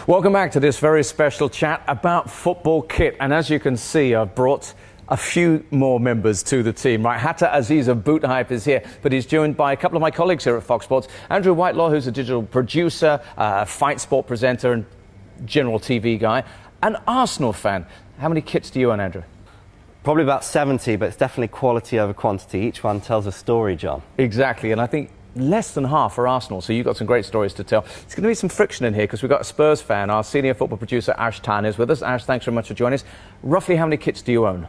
Welcome back to this very special chat about football kit. And as you can see, I've brought a few more members to the team. Right, Hatta Aziz of Boot Hype is here, but he's joined by a couple of my colleagues here at Fox Sports. Andrew Whitelaw, who's a digital producer, fight sport presenter and general TV guy. An Arsenal fan. How many kits do you own, Andrew? Probably about 70, but it's definitely quality over quantity. Each one tells a story, John. Exactly, and I think less than half are Arsenal, so you've got some great stories to tell. There's going to be some friction in here because we've got a Spurs fan. Our senior football producer, Ash Tan, is with us. Ash, thanks very much for joining us. Roughly how many kits do you own?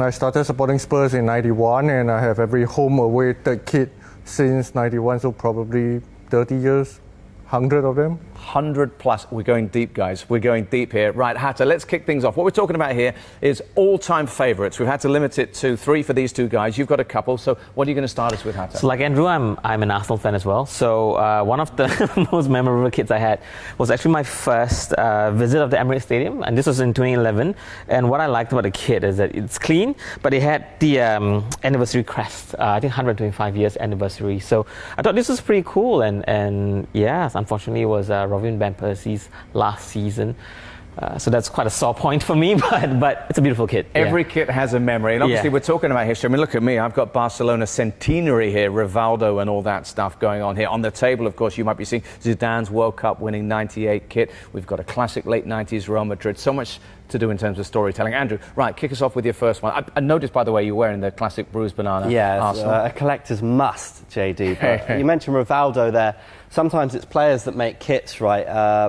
I started supporting Spurs in 91, and I have every home away third kit since 91, so probably 30 years, 100 of them. 100 plus. We're going deep, guys. We're going deep here. Right, Hatta, let's kick things off. What we're talking about here is all-time favourites. We've had to limit it to 3 for these two guys. You've got a couple, so what are you going to start us with, Hatta? So like Andrew, I'm an Arsenal fan as well. So one of the most memorable kits I had was actually my first visit of the Emirates Stadium, and this was in 2011. And what I liked about the kit is that it's clean, but it had the anniversary crest. I think 125 years anniversary. So I thought this was pretty cool, and yes, unfortunately it was Robin Van Persie's last season. So that's quite a sore point for me, but it's a beautiful kit. Every kit has a memory, and obviously we're talking about history. I mean, look at me. I've got Barcelona centenary here, Rivaldo and all that stuff going on here. On the table, of course, you might be seeing Zidane's World Cup winning 98 kit. We've got a classic late 90s Real Madrid. So much to do in terms of storytelling. Andrew, right, kick us off with your first one. I noticed, by the way, you're wearing the classic bruised banana. Yeah, Arsenal. A collector's must, JD. But you mentioned Rivaldo there. Sometimes it's players that make kits, right?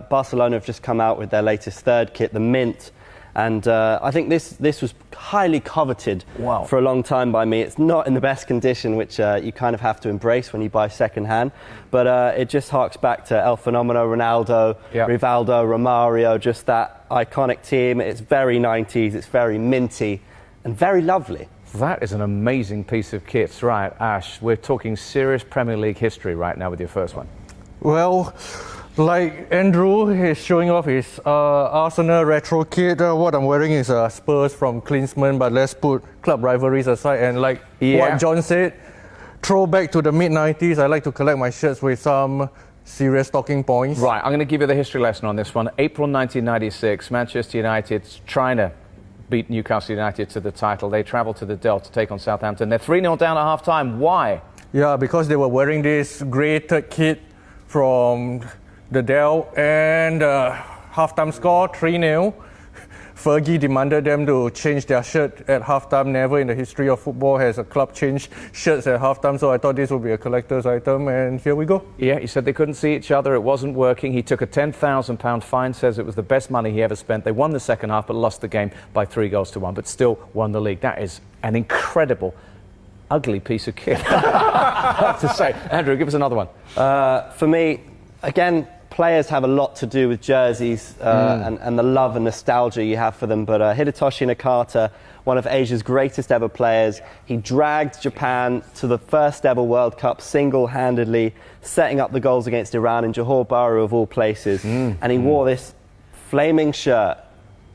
Barcelona have just come out with their latest third kit, the Mint. And I think this was highly coveted for a long time by me. It's not in the best condition, which you kind of have to embrace when you buy second-hand. But it just harks back to El Fenomeno, Ronaldo, Rivaldo, Romario, just that iconic team. It's very 90s, it's very minty and very lovely. That is an amazing piece of kit. Right, Ash, we're talking serious Premier League history right now with your first one. Well, like Andrew is showing off his Arsenal retro kit. What I'm wearing is a Spurs from Klinsmann, but let's put club rivalries aside. And like what John said, throwback to the mid-90s, I like to collect my shirts with some serious talking points. Right, I'm going to give you the history lesson on this one. April 1996, Manchester United's trying to beat Newcastle United to the title. They travel to the Dell to take on Southampton. They're 3-0 down at half-time. Why? Yeah, because they were wearing this grey third kit from the Dell, and halftime score 3-0. Fergie demanded them to change their shirt at halftime. Never in the history of football has a club changed shirts at halftime, so I thought this would be a collector's item, and here we go. Yeah, he said they couldn't see each other, it wasn't working. He took a £10,000 fine, says it was the best money he ever spent. They won the second half, but lost the game by 3-1, but still won the league. That is an incredible, ugly piece of kit, I have to say. Andrew, give us another one. For me, again, players have a lot to do with jerseys and the love and nostalgia you have for them. But Hidetoshi Nakata, one of Asia's greatest ever players, he dragged Japan to the first ever World Cup single-handedly, setting up the goals against Iran in Johor Bahru of all places. And he wore this flaming shirt.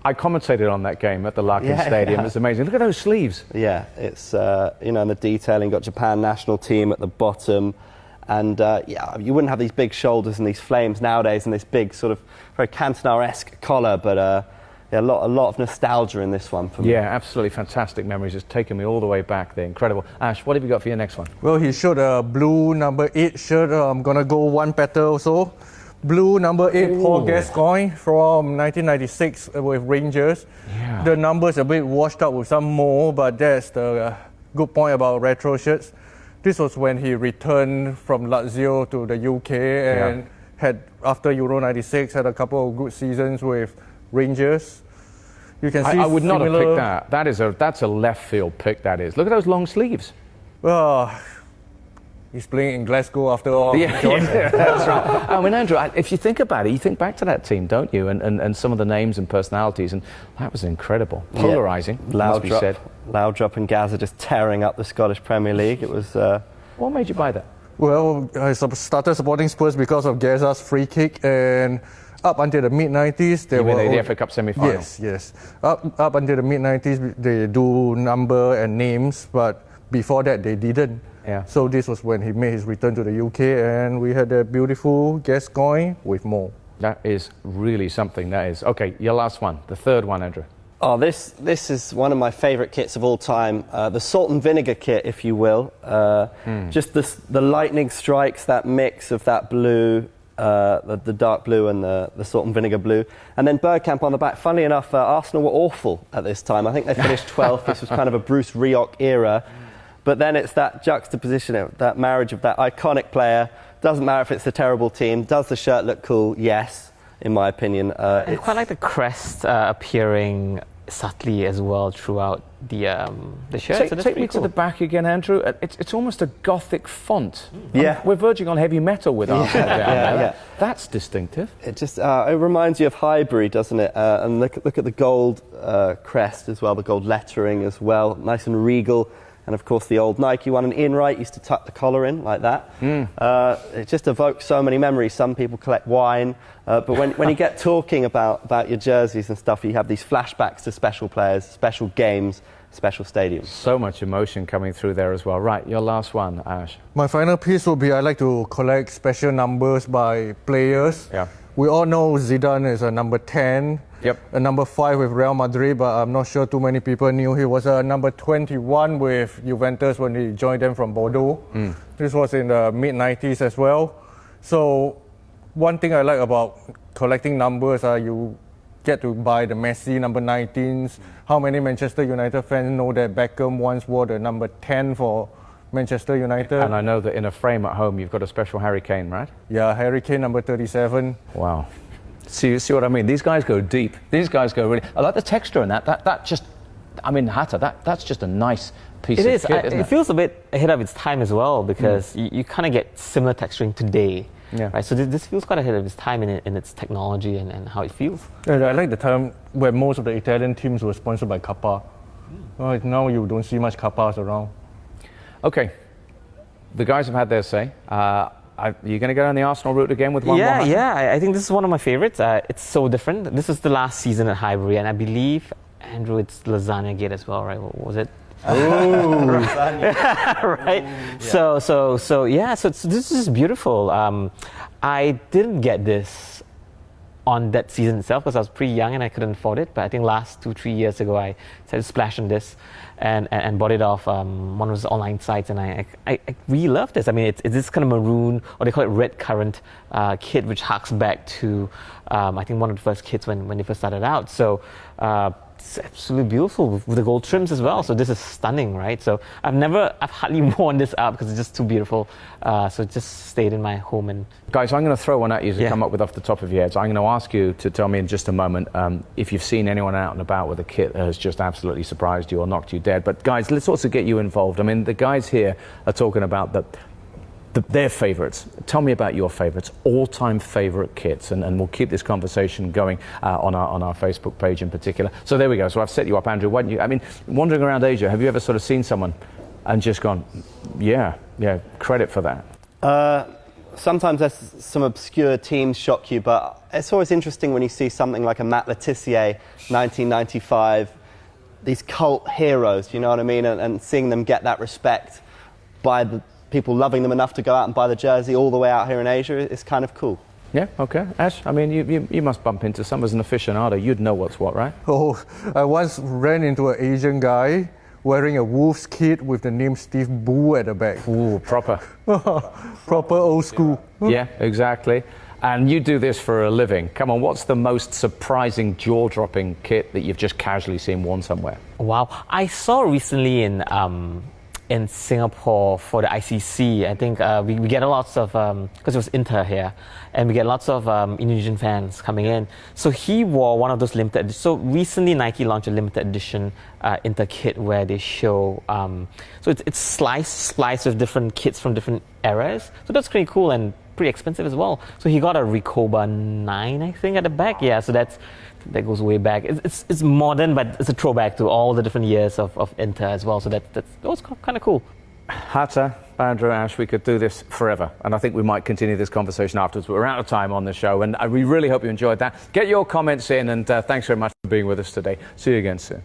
I commentated on that game at the Larkin Stadium. It's amazing. Look at those sleeves. Yeah, it's, you know, and the detailing, got Japan national team at the bottom. And, yeah, you wouldn't have these big shoulders and these flames nowadays and this big sort of very Cantona-esque collar, but yeah, a lot of nostalgia in this one for me. Yeah, absolutely fantastic memories. It's taken me all the way back there. Incredible. Ash, what have you got for your next one? Well, he showed a blue number 8 shirt. I'm going to go one better also. Blue number 8 Paul Gascoigne from 1996 with Rangers. Yeah. The number's a bit washed out with some more, but that's the good point about retro shirts. This was when he returned from Lazio to the UK and had, after Euro 96, had a couple of good seasons with Rangers. You can see I would not have picked that. That's a left field pick, that is. Look at those long sleeves. Well, he's playing in Glasgow after all. Yeah, that's right. I mean, Andrew, if you think about it, you think back to that team, don't you? And some of the names and personalities, and that was incredible. Polarising, must be said. Laudrup and Gaza just tearing up the Scottish Premier League. It was... What made you buy that? Well, I started supporting Spurs because of Gaza's free kick, and up until the mid-90s... They were the FA Cup semi-final. Yes. Up until the mid-90s, they do number and names, but before that, they didn't. Yeah. So this was when he made his return to the UK, and we had a beautiful Gascoigne with more. That is really something, that is. Okay, your last one, the third one, Andrew. Oh, this is one of my favourite kits of all time. The salt and vinegar kit, if you will. Just the lightning strikes, that mix of that blue, the dark blue and the salt and vinegar blue. And then Bergkamp on the back. Funnily enough, Arsenal were awful at this time. I think they finished 12th. This was kind of a Bruce Rioch era. But then it's that juxtaposition, that marriage of that iconic player. Doesn't matter if it's a terrible team. Does the shirt look cool? Yes, in my opinion. I quite like the crest appearing subtly as well throughout the shirt. Take me to the back again, Andrew. It's almost a gothic font. Yeah. We're verging on heavy metal with Arsenal down there. Yeah. That's distinctive. It just it reminds you of Highbury, doesn't it? And look at the gold crest as well, the gold lettering as well, nice and regal. And of course the old Nike one, and Ian Wright used to tuck the collar in like that. It just evokes so many memories. Some people collect wine, but when you get talking about your jerseys and stuff, you have these flashbacks to special players, special games, special stadiums. So much emotion coming through there as well. Right, your last one, Ash. My final piece will be I like to collect special numbers by players. Yeah. We all know Zidane is a number 10. Yep. A number 5 with Real Madrid, but I'm not sure too many people knew he was a number 21 with Juventus when he joined them from Bordeaux. This was in the mid-90s as well. So one thing I like about collecting numbers are you get to buy the Messi number 19s. How many Manchester United fans know that Beckham once wore the number 10 for Manchester United? And I know that in a frame at home you've got a special Harry Kane, right? Yeah, Harry Kane number 37. Wow. See what I mean? These guys go deep. These guys go really... I like the texture in that just... I mean, Hatta, that's just a nice piece of kit, isn't it? It feels a bit ahead of its time as well, because you kind of get similar texturing today. Yeah. Right? So this feels quite ahead of its time in its technology and how it feels. And I like the time where most of the Italian teams were sponsored by Kappa. Right now you don't see much Kappas around. Okay. The guys have had their say. Are you going to go down the Arsenal route again with one more? Yeah. I think this is one of my favorites. It's so different. This is the last season at Highbury, and I believe, Andrew, it's Lasagna Gate as well, right? What was it? Oh, right. Yeah. So this is beautiful. I didn't get this on that season itself because I was pretty young and I couldn't afford it. But I think last 2-3 years ago I decided to splash on this and bought it off one of those online sites, and I really love this. I mean, it's this kind of maroon, or they call it red currant kit, which harks back to I think one of the first kits when they first started out. So it's absolutely beautiful with the gold trims as well. So this is stunning, right? So I've hardly worn this out because it's just too beautiful. So it just stayed in my home. And guys, I'm going to throw one at you to come up with off the top of your heads. I'm going to ask you to tell me in just a moment if you've seen anyone out and about with a kit that has just absolutely surprised you or knocked you dead. But guys, let's also get you involved. I mean, the guys here are talking about their favourites. Tell me about your favourites, all-time favourite kits, and we'll keep this conversation going on our Facebook page in particular. So there we go. So I've set you up, Andrew. Why don't you? I mean, wandering around Asia, have you ever sort of seen someone and just gone, yeah, credit for that? Sometimes there's some obscure teams shock you, but it's always interesting when you see something like a Matt Letizia, 1995, these cult heroes, you know what I mean, and seeing them get that respect by the people loving them enough to go out and buy the jersey all the way out here in Asia is kind of cool. Yeah, okay. Ash, I mean, you must bump into some as an aficionado. You'd know what's what, right? Oh, I once ran into an Asian guy wearing a Wolves kit with the name Steve Boo at the back. Ooh, proper. Proper old school. Yeah, exactly. And you do this for a living. Come on, what's the most surprising, jaw-dropping kit that you've just casually seen worn somewhere? Wow. I saw recently in Singapore for the ICC, I think we get lots of, because it was Inter here, and we get lots of Indonesian fans coming in. So he wore one of those limited, so recently Nike launched a limited edition Inter kit where they show, so it's spliced with different kits from different eras. So that's pretty cool and pretty expensive as well. So he got a Recoba 9, I think, at the back. Yeah, so that goes way back. It's modern, but it's a throwback to all the different years of Inter as well. So that was kind of cool. Hatta, Andrew, Ash, we could do this forever. And I think we might continue this conversation afterwards. We're out of time on the show, and we really hope you enjoyed that. Get your comments in, and thanks very much for being with us today. See you again soon.